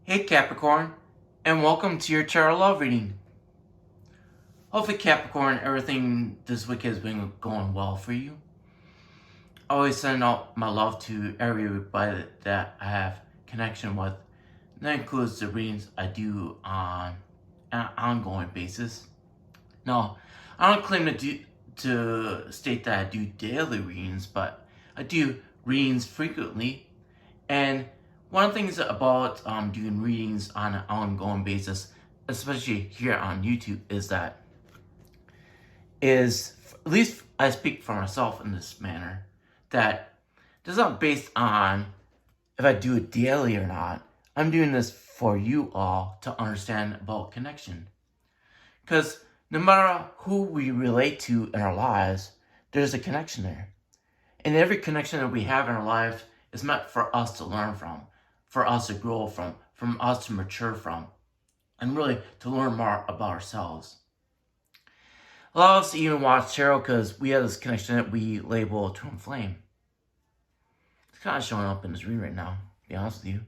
Hey Capricorn, and welcome to your tarot love reading. Hopefully Capricorn, everything this week has been going well for you. I always send out my love to everybody that I have connection with. And that includes the readings I do on an ongoing basis. Now, I don't claim to state that I do daily readings, but I do readings frequently. And one of the things about doing readings on an ongoing basis, especially here on YouTube, is at least I speak for myself in this manner, that this is not based on if I do it daily or not. I'm doing this for you all to understand about connection. Because no matter who we relate to in our lives, there's a connection there. And every connection that we have in our life is meant for us to learn from, for us to grow from us to mature from, and really to learn more about ourselves. A lot of us even watch tarot because we have this connection that we label twin flame. It's kind of showing up in this read right now, to be honest with you.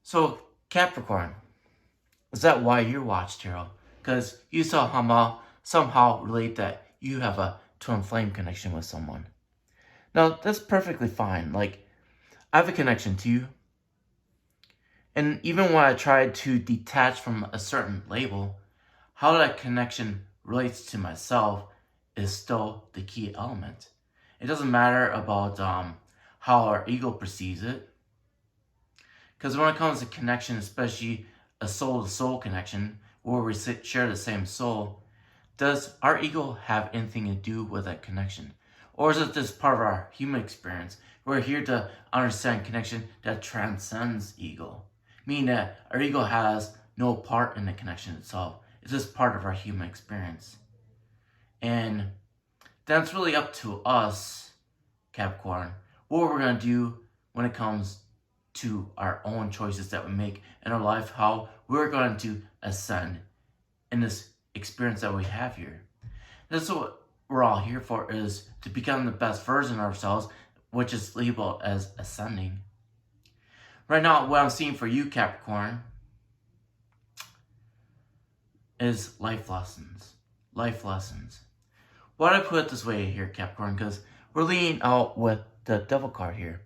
So, Capricorn, is that why you watch tarot? Because you somehow relate that you have a twin flame connection with someone. Now, that's perfectly fine. Like, I have a connection to you. And even when I try to detach from a certain label, how that connection relates to myself is still the key element. It doesn't matter about how our ego perceives it. Because when it comes to connection, especially a soul-to-soul connection, where we share the same soul, does our ego have anything to do with that connection? Or is it just part of our human experience? We're here to understand connection that transcends ego. Meaning that our ego has no part in the connection itself. It's just part of our human experience. And that's really up to us, Capricorn, what we're going to do when it comes to our own choices that we make in our life, how we're going to ascend in this experience that we have here. That's what we're all here for, is to become the best version of ourselves, which is labeled as ascending. Right now, what I'm seeing for you, Capricorn, is life lessons. Life lessons. Why do I put it this way here, Capricorn? Because we're leaning out with the Devil card here.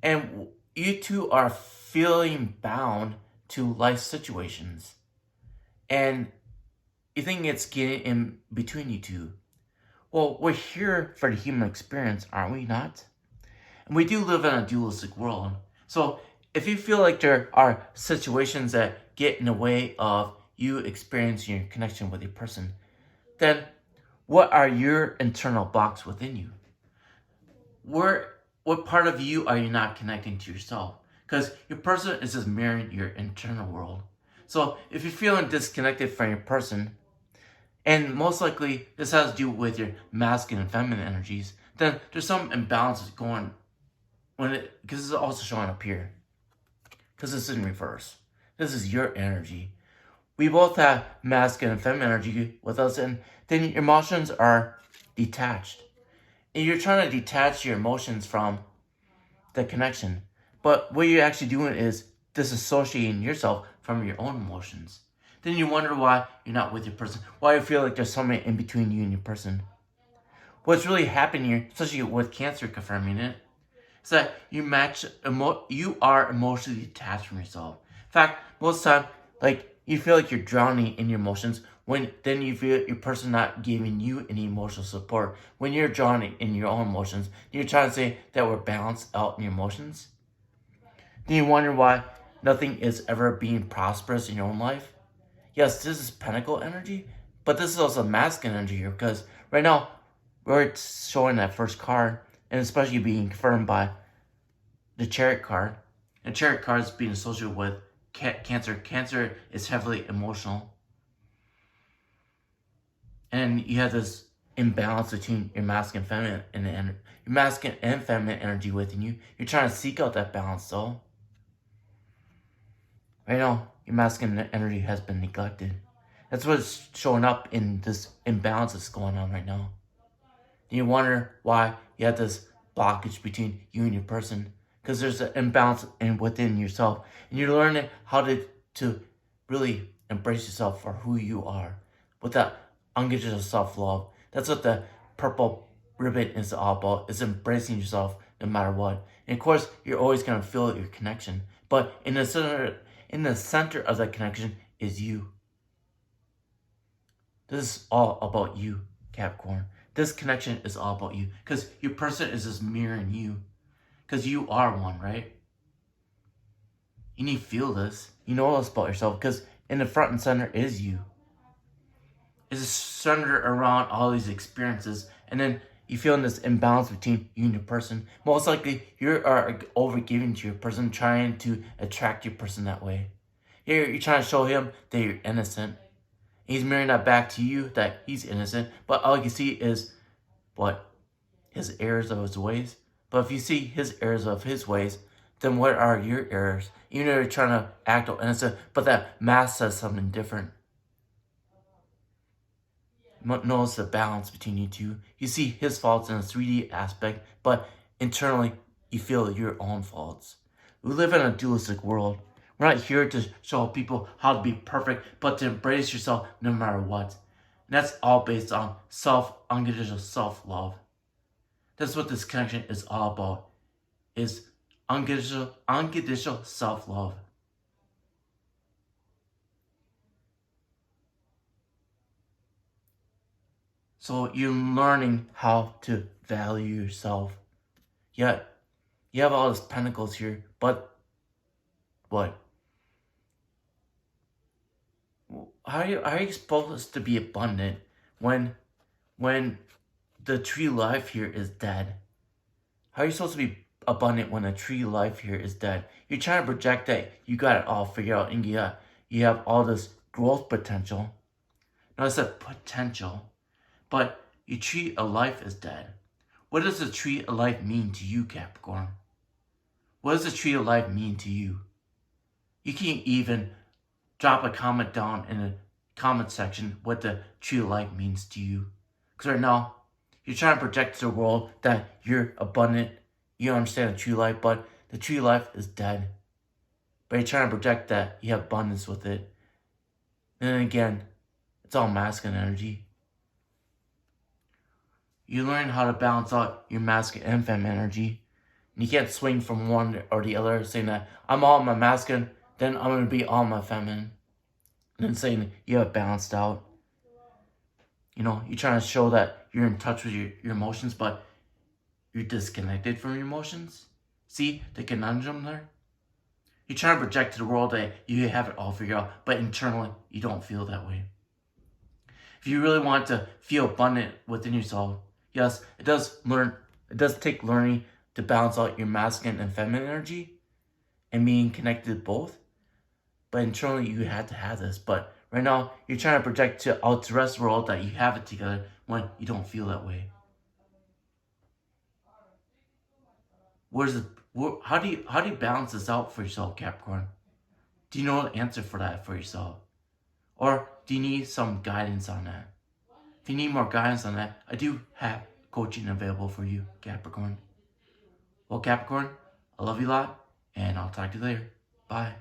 And you two are feeling bound to life situations. And you think it's getting in between you two. Well, we're here for the human experience, aren't we not? And we do live in a dualistic world. So if you feel like there are situations that get in the way of you experiencing your connection with a person, then what are your internal blocks within you? What part of you are you not connecting to yourself? Because your person is just mirroring your internal world. So if you're feeling disconnected from your person, and most likely this has to do with your masculine and feminine energies, then there's some imbalances going because it's also showing up here. Because this is in reverse. This is your energy. We both have masculine and feminine energy with us, and then your emotions are detached. And you're trying to detach your emotions from the connection. But what you're actually doing is disassociating yourself from your own emotions. Then you wonder why you're not with your person. Why you feel like there's something in between you and your person. What's really happening here, especially with Cancer confirming it, is that you are emotionally detached from yourself. In fact, most of the time, like, you feel like you're drowning in your emotions, when then you feel your person not giving you any emotional support. When you're drowning in your own emotions, you're trying to say that we're balanced out in your emotions. Then you wonder why nothing is ever being prosperous in your own life. Yes, this is Pentacle energy, but this is also masculine energy here, because right now we're showing that first card, and especially being confirmed by the Chariot card. And Chariot card is being associated with Cancer. Cancer is heavily emotional. And you have this imbalance between your masculine and feminine energy within you. You're trying to seek out that balance, though. Right now, your masculine energy has been neglected. That's what's showing up in this imbalance that's going on right now. And you wonder why you have this blockage between you and your person. because there's an imbalance within yourself, and you're learning how to really embrace yourself for who you are with that unconditional self-love. That's what the purple ribbon is all about. It's embracing yourself no matter what. And of course, you're always gonna feel your connection, but in the center of that connection is you. This is all about you, Capricorn. This connection is all about you, because your person is just mirroring you, because you are one, right? You need to feel this. You know this about yourself, because in the front and center is you. It's centered around all these experiences, and then you feel this imbalance between you and your person. Most likely, you are overgiving to your person, trying to attract your person that way. You're trying to show him that you're innocent. He's mirroring that back to you, that he's innocent, but all you see is what? His errors of his ways. But if you see his errors of his ways, then what are your errors? Even though you're trying to act all innocent, but that mask says something different. Notice the balance between you two. You see his faults in a 3D aspect, but internally, you feel your own faults. We live in a dualistic world. We're not here to show people how to be perfect, but to embrace yourself no matter what. And that's all based on unconditional self-love. That's what this connection is all about, is unconditional self-love. So you're learning how to value yourself. Yet, you have all these pentacles here, but what? How are you supposed to be abundant when the tree life here is dead? How are you supposed to be abundant when the tree life here is dead? You're trying to project that you got it all figured out and you have all this growth potential. Notice that potential, but you treat a life as dead. What does a tree of life mean to you, Capricorn? What does a tree of life mean to you? You can't even drop a comment down in the comment section what the tree of life means to you. Because right now, you're trying to project to the world that you're abundant, you understand the true life, but the true life is dead. But you're trying to project that you have abundance with it. And then again, it's all masculine energy. You learn how to balance out your masculine and feminine energy. And you can't swing from one or the other, saying that I'm all my masculine, then I'm going to be all my feminine. And then saying you have it balanced out. You know, you're trying to show that you're in touch with your emotions, but you're disconnected from your emotions. See the conundrum there? You're trying to project to the world that you have it all figured out, but internally, you don't feel that way. If you really want to feel abundant within yourself, yes, it does take learning to balance out your masculine and feminine energy and being connected to both. But internally, you had to have this. But right now, you're trying to project to out to the rest of the world that you have it together when you don't feel that way. How do you balance this out for yourself, Capricorn? Do you know the answer for that for yourself? Or do you need some guidance on that? If you need more guidance on that, I do have coaching available for you, Capricorn. Well, Capricorn, I love you a lot, and I'll talk to you later. Bye.